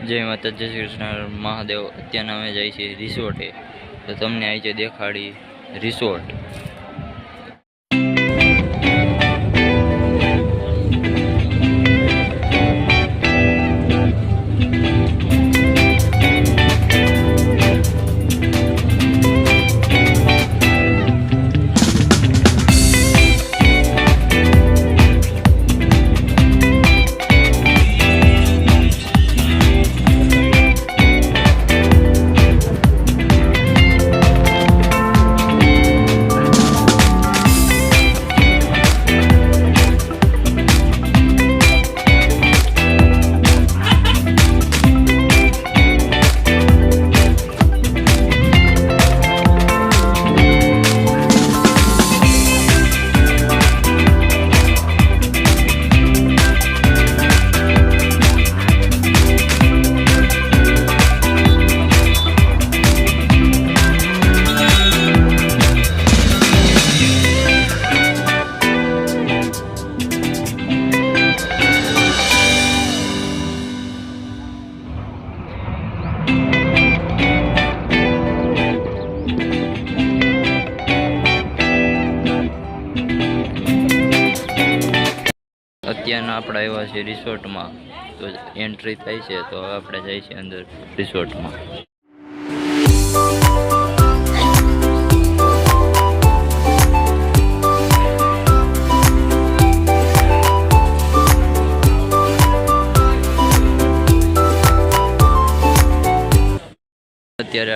જય માતા, જય શ્રી કૃષ્ણ મહાદેવ। અત્યારના અમે જાય છીએ રિસોર્ટે, તો તમને આવી છે દેખાડી રિસોર્ટ। અત્યારના આપણે આવ્યા છે રિસોર્ટમાં, તો એન્ટ્રી થાય છે, તો હવે આપણે જઈએ છીએ અંદર રિસોર્ટમાં। અત્યારે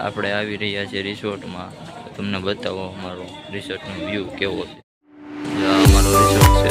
આપણે આવી રહ્યા છીએ રિસોર્ટમાં। તમને બતાવો અમારો રિસોર્ટનો વ્યૂ કેવો છે। અમારો રિસોર્ટ છે।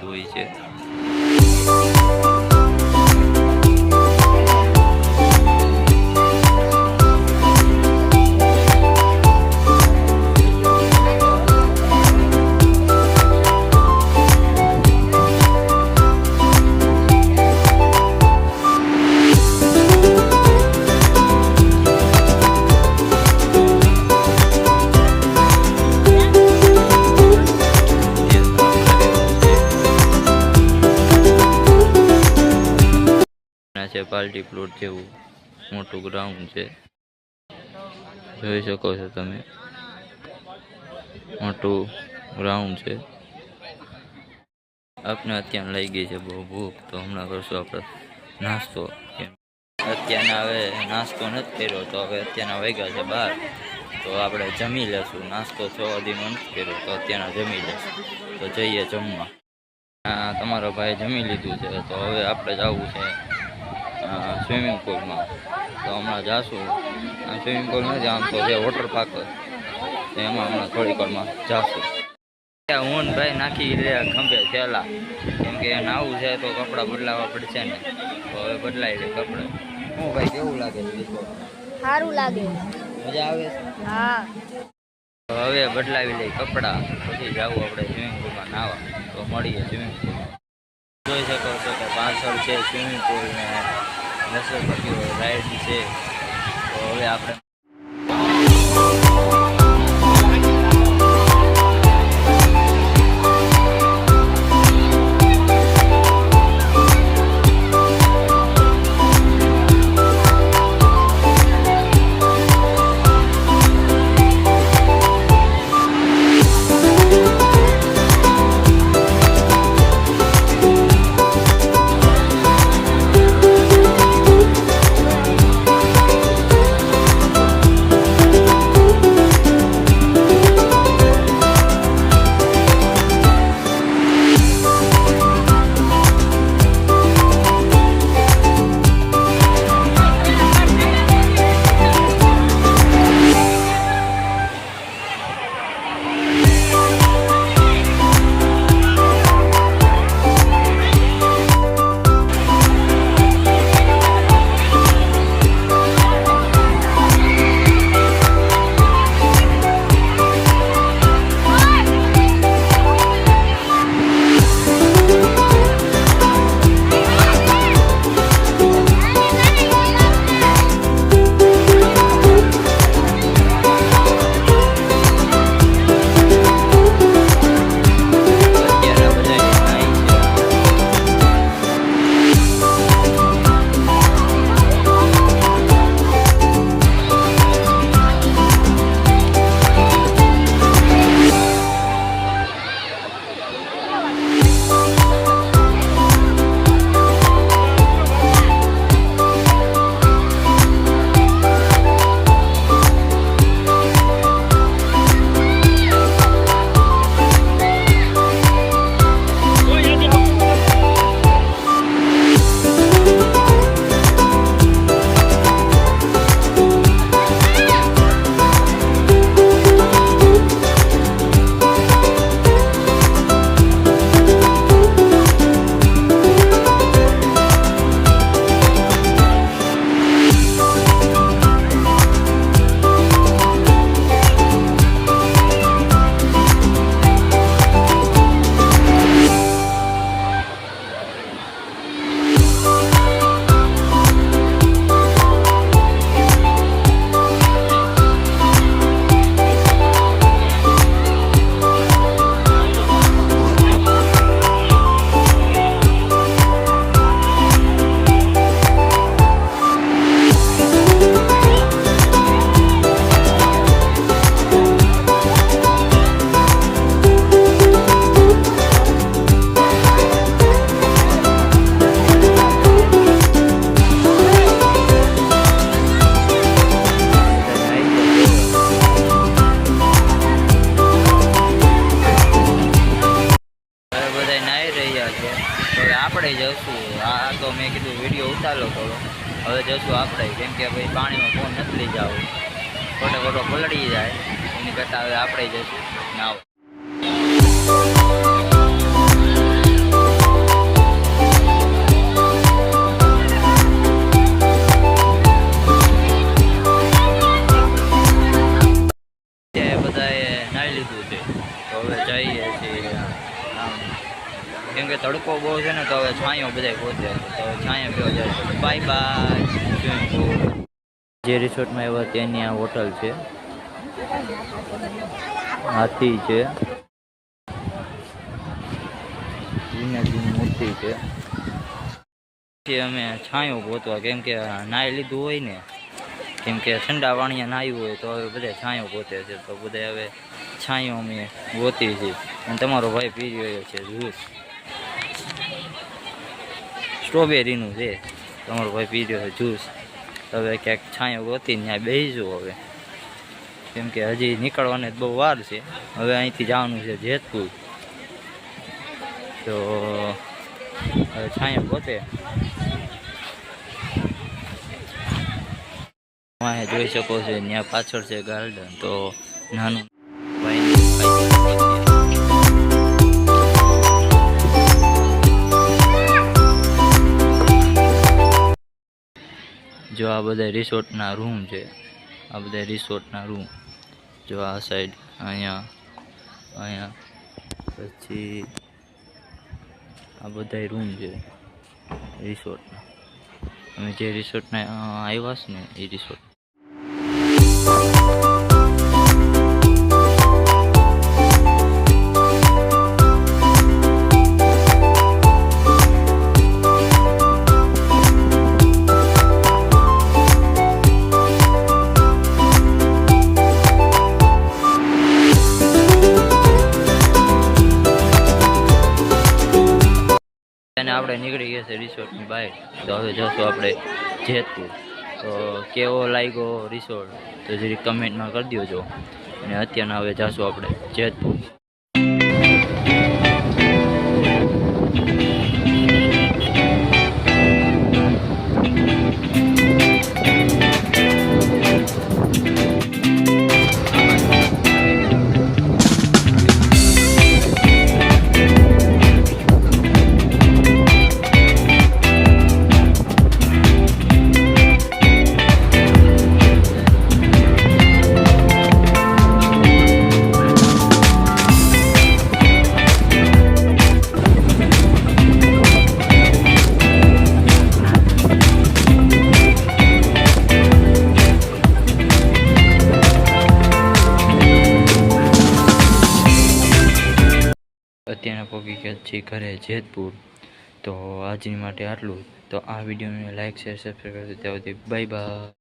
હોય છે। છે પાર્ટી પ્લોટ જેવું મોટું ગ્રાઉન્ડ છે, જોઈ શકો છો તમે, મોટું ગ્રાઉન્ડ છે। આપણે અત્યારે લઈ ગઈ છે બહુ ભૂખ, તો હમણાં કરશું આપણે નાસ્તો। અત્યારના હવે નાસ્તો નથી કર્યો, તો હવે અત્યારના વાગ્યા છે 12, તો આપણે જમી લેશું। નાસ્તો 6 વાગ્યાનો નથી કર્યો, તો અત્યારના જમી લેશું। તો જઈએ જમવા। તમારો ભાઈ જમી લીધું છે, તો હવે આપણે જવું છે સ્વિમિંગ પુલમાં। તો હમણાં જાશું। સ્વિમિંગ પુલ નથી, આમ તો જે વોટર પાર્ક એમાં હમણાં થોડીક વારમાં જાશું। હું ને ભાઈ નાખી લે ખંભે થેલા, કેમ કે નાવું છે તો કપડાં બદલાવવા પડશે ને, તો હવે બદલાઈ લે કપડાં। હું ભાઈ કેવું લાગે છે? સારું લાગે, મજા આવે છે? હા। તો હવે બદલાવી લઈ કપડાં, પછી જાવું આપણે સ્વિમિંગ પુલમાં નાહવા। તો મળીએ સ્વિમિંગ પુલમાં। જોઈ શકો છો કે પાછળ છે સ્વિમિંગ પુલ ને નસરપટ્ટીઓ રાઈડ છે। તો હવે આપણે મેં કીધું વિડીયો ઉતારો થોડો. હવે જશું આપણે, કેમ કે ભાઈ પાણીમાં ફોન નથી લઈ જાવ, ખોટો પલળી જાય, એની કરતાં હવે આપણે જશું નાવ. બધાએ નાહી લીધું છે, તો હવે જઈએ છીએ આમ, કેમ કે તડકો બહુ છે ને, તો હવે છાંયો બધા ગોતે છે, તો છાંયો પીવા જાય છે. Bye bye. જે રિસોર્ટમાં આવ્યા તેની આ હોટલ છે, હાથી છે, વિનાયકની મૂર્તિ છે. પછી અમે છાંયો ગોતવા, કેમ કે નાહી લીધું હોય ને, કેમ કે ઠંડા પાણીએ નાહ્યું હોય તો હવે બધા છાંયો ગોતે છે, તો બધા હવે છાંયો અમે ગોતી છે. અને તમારો ભાઈ પી રહ્યો છે જ્યુસ, સ્ટ્રોબેરીનું છે, તમારો ભાઈ પી રહ્યો છે જ્યુસ. હવે ક્યાંક છાંયો ગોતીને ત્યાં બેસીશું હવે, કેમ કે હજી નીકળવાને બહુ વાર છે. હવે અહીંથી જવાનું છે જેતપુર, તો હવે છાંયો ગોતે. અહીંયા જોઈ શકો છો, ત્યાં પાછળ છે ગાર્ડન, તો નાનું જો આ બધા રિસોર્ટના રૂમ છે, આ બધા રિસોર્ટના રૂમ જો આ સાઈડ, અહીંયા પછી આ બધા રૂમ છે રિસોર્ટના. અમે જે રિસોર્ટના આવ્યા છે ને એ રિસોર્ટ. અને આપણે નીકળી ગયા છે રિસોર્ટની બહાર, તો હવે જશું આપણે જેતપુર. તો કેવો લાગ્યો રિસોર્ટ તો જરી કમેન્ટમાં કરી દેજો. અને અત્યારના હવે જશું આપણે જેતપુર. અત્યારના પહોંચી ગયા છીએ ઘરે જેતપુર. તો આજની માટે આટલું. તો આ વિડીયોને લાઈક શેર સબસ્ક્રાઈબ કરજો. ત્યાં સુધી બાય બાય.